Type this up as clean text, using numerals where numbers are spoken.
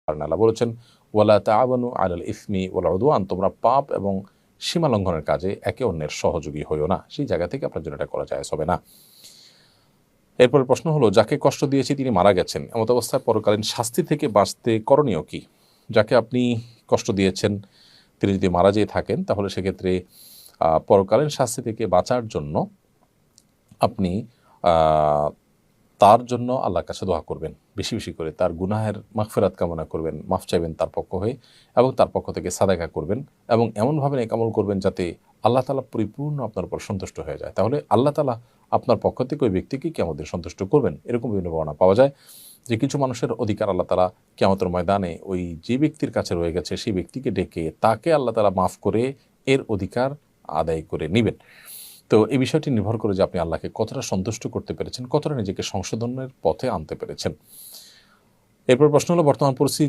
কারণ আল্লাহ বলেছেন ওয়ালা তাআওয়ানু আলাল ইসমি ওয়াল উদওয়ান, তোমরা পাপ এবং সীমা লঙ্ঘনের কাজে একে অন্যের সহযোগী হইও না। সেই জায়গা থেকে আপনার জন্য এটা করা জায়েজ হবে না। এরপরের প্রশ্ন হলো, যাকে কষ্ট দিয়েছি তিনি মারা গেছেন, এমত অবস্থায় পরকালীন শাস্তি থেকে বাঁচতে করণীয় কি? যাকে আপনি কষ্ট দিয়েছেন তিনি যদি মারা যেয়ে থাকেন, তাহলে সেক্ষেত্রে পরকালীন শাস্তি থেকে বাঁচার জন্য আপনি তার জন্য আল্লাহর কাছে দোয়া করবেন, বেশি বেশি করে তার গুনাহের মাগফিরাত কামনা করবেন, মাফ চাইবেন তার পক্ষ হয়ে, এবং তার পক্ষ থেকে সাদাকা করবেন, এবং এমনভাবে নেক আমল করবেন যাতে আল্লাহ তাআলা পরিপূর্ণ আপনার উপর সন্তুষ্ট হয়ে যায়। তাহলে আল্লাহ তাআলা আপনার পক্ষ থেকে ওই ব্যক্তিকে কিয়ামতের সন্তুষ্ট করবেন। এরকম বিভিন্ন বর্ণনা পাওয়া যায় যে কিছু মানুষের অধিকার আল্লাহ তাআলা কিয়ামতের ময়দানে ওই যে ব্যক্তির কাছে রয়ে গেছে সেই ব্যক্তিকে ডেকে তাকে আল্লাহ তাআলা মাফ করে এর অধিকার আদায় করে নেবেন। তো এই বিষয়টি নির্ভর করে যে আপনি আল্লাহকে কতটা সন্তুষ্ট করতে পেরেছেন, কতটা নিজেকে সংশোধনের পথে আনতে পেরেছেন। এরপর প্রশ্ন হলো, বর্তমান পরিস্থিতি